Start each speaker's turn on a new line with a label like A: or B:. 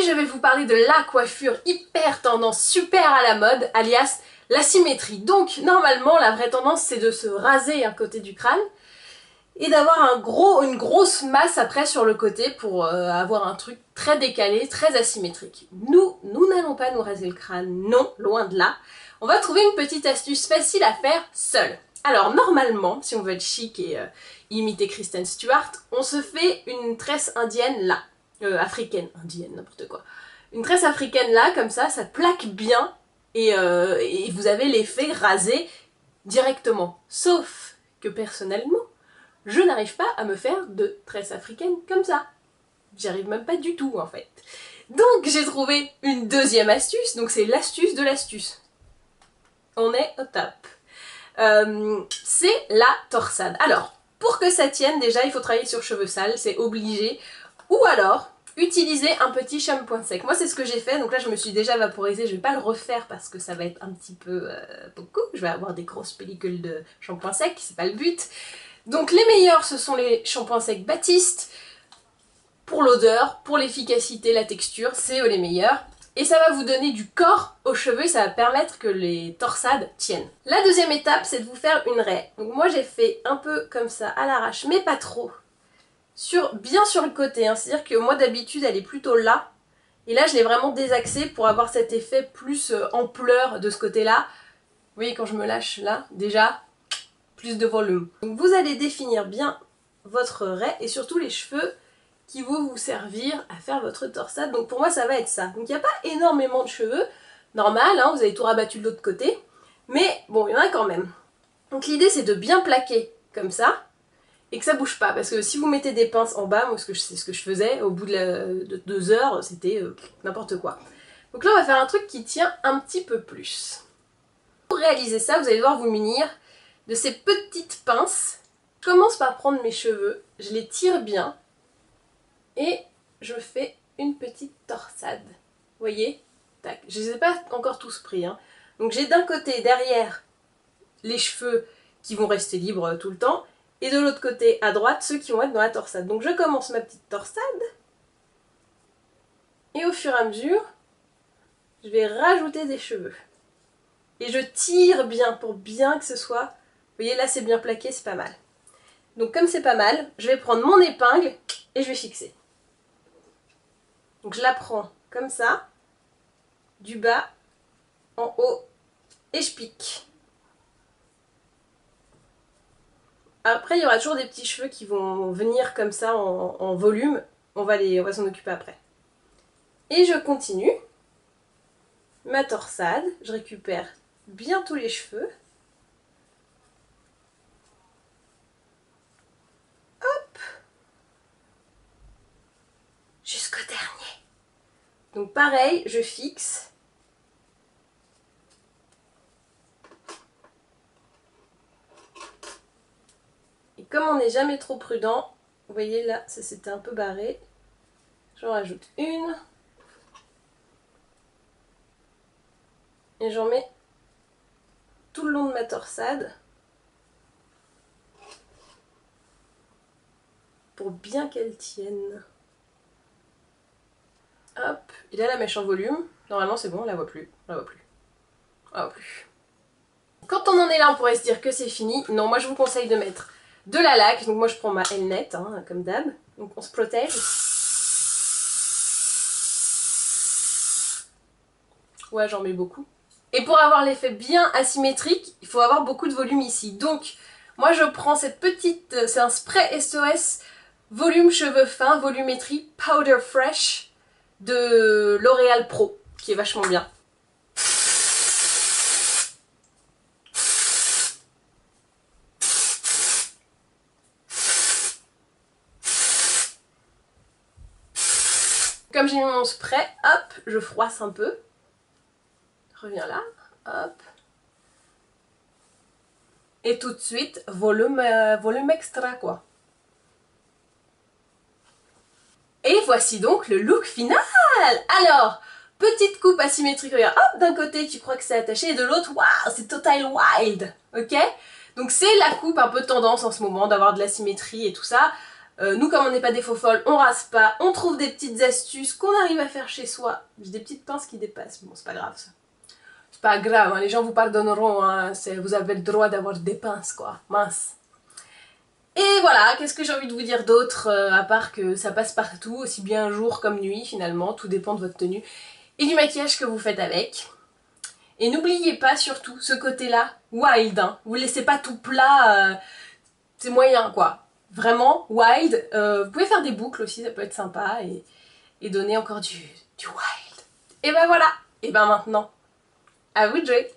A: je vais vous parler de la coiffure hyper tendance, super à la mode, alias la symétrie. Donc normalement la vraie tendance c'est de se raser un côté du crâne et d'avoir une grosse masse après sur le côté pour avoir un truc très décalé, très asymétrique. Nous n'allons pas nous raser le crâne, non, loin de là. On va trouver une petite astuce facile à faire seule. Alors normalement, si on veut être chic et imiter Kristen Stewart, on se fait une tresse indienne là. Africaine, indienne, n'importe quoi. Une tresse africaine là, comme ça plaque bien et vous avez l'effet rasé directement. Sauf que personnellement, je n'arrive pas à me faire de tresse africaine comme ça. J'y arrive même pas du tout en fait. Donc j'ai trouvé une deuxième astuce, donc c'est l'astuce de l'astuce. On est au top. C'est la torsade. Alors, pour que ça tienne, déjà il faut travailler sur cheveux sales, c'est obligé. Ou alors, utiliser un petit shampoing sec. Moi c'est ce que j'ai fait, donc là je me suis déjà vaporisée, je vais pas le refaire parce que ça va être un petit peu beaucoup. Je vais avoir des grosses pellicules de shampoing sec, c'est pas le but. Donc les meilleurs ce sont les shampoings secs Baptiste. Pour l'odeur, pour l'efficacité, la texture, c'est les meilleurs. Et ça va vous donner du corps aux cheveux et ça va permettre que les torsades tiennent. La deuxième étape, c'est de vous faire une raie. Donc moi j'ai fait un peu comme ça à l'arrache, mais pas trop. Bien sur le côté, hein. C'est-à-dire que moi d'habitude elle est plutôt là. Et là je l'ai vraiment désaxée pour avoir cet effet plus ampleur de ce côté-là. Vous voyez quand je me lâche là, déjà, plus de volume. Donc vous allez définir bien votre raie et surtout les cheveux qui vont vous servir à faire votre torsade. Donc pour moi ça va être ça. Donc il n'y a pas énormément de cheveux, normal, hein, vous avez tout rabattu de l'autre côté, mais bon il y en a quand même. Donc l'idée c'est de bien plaquer comme ça, et que ça bouge pas, parce que si vous mettez des pinces en bas, moi c'est ce que je faisais, au bout de 2 heures, c'était n'importe quoi. Donc là on va faire un truc qui tient un petit peu plus. Pour réaliser ça, vous allez devoir vous munir de ces petites pinces. Je commence par prendre mes cheveux, je les tire bien, et je fais une petite torsade. Vous voyez? Tac. Je ne les ai pas encore tous pris, hein. Donc j'ai d'un côté, derrière, les cheveux qui vont rester libres tout le temps, et de l'autre côté, à droite, ceux qui vont être dans la torsade. Donc je commence ma petite torsade, et au fur et à mesure, je vais rajouter des cheveux. Et je tire bien pour bien que ce soit... Vous voyez, là c'est bien plaqué, c'est pas mal. Donc comme c'est pas mal, je vais prendre mon épingle et je vais fixer. Donc je la prends comme ça, du bas en haut, et je pique. Après il y aura toujours des petits cheveux qui vont venir comme ça en volume, on va s'en occuper après. Et je continue ma torsade, je récupère bien tous les cheveux. Hop, jusqu'au dernier. Donc pareil, je fixe. Et comme on n'est jamais trop prudent, vous voyez là, ça s'était un peu barré. J'en rajoute une. Et j'en mets tout le long de ma torsade. Pour bien qu'elle tienne. Hop, et là la mèche en volume, normalement c'est bon, on la voit plus, on la voit plus. On la voit plus. Quand on en est là, on pourrait se dire que c'est fini. Non, moi je vous conseille de mettre de la laque, donc moi je prends ma Elnet, hein, comme d'hab. Donc on se protège. Ouais, j'en mets beaucoup. Et pour avoir l'effet bien asymétrique, il faut avoir beaucoup de volume ici. Donc moi je prends cette petite, c'est un spray SOS volume cheveux fins, volumétrie Powder Fresh de L'Oréal Pro, qui est vachement bien. Comme j'ai mis mon spray, hop, je froisse un peu. Reviens là, hop. Et tout de suite, volume extra quoi. Et voici donc le look final. Alors, petite coupe asymétrique, regarde, hop, d'un côté tu crois que c'est attaché et de l'autre, waouh, c'est total wild, ok? Donc c'est la coupe un peu tendance en ce moment, d'avoir de la symétrie et tout ça. Nous, comme on n'est pas des faux folles, on rase pas, on trouve des petites astuces qu'on arrive à faire chez soi. J'ai des petites pinces qui dépassent, bon c'est pas grave ça. C'est pas grave, hein, les gens vous pardonneront, hein, vous avez le droit d'avoir des pinces quoi, mince. Et voilà, qu'est-ce que j'ai envie de vous dire d'autre, à part que ça passe partout, aussi bien jour comme nuit finalement, tout dépend de votre tenue et du maquillage que vous faites avec. Et n'oubliez pas surtout ce côté-là, wild, hein. Vous laissez pas tout plat, c'est moyen quoi. Vraiment, wild. Vous pouvez faire des boucles aussi, ça peut être sympa et donner encore du wild. Et ben voilà, et ben maintenant, à vous de jouer.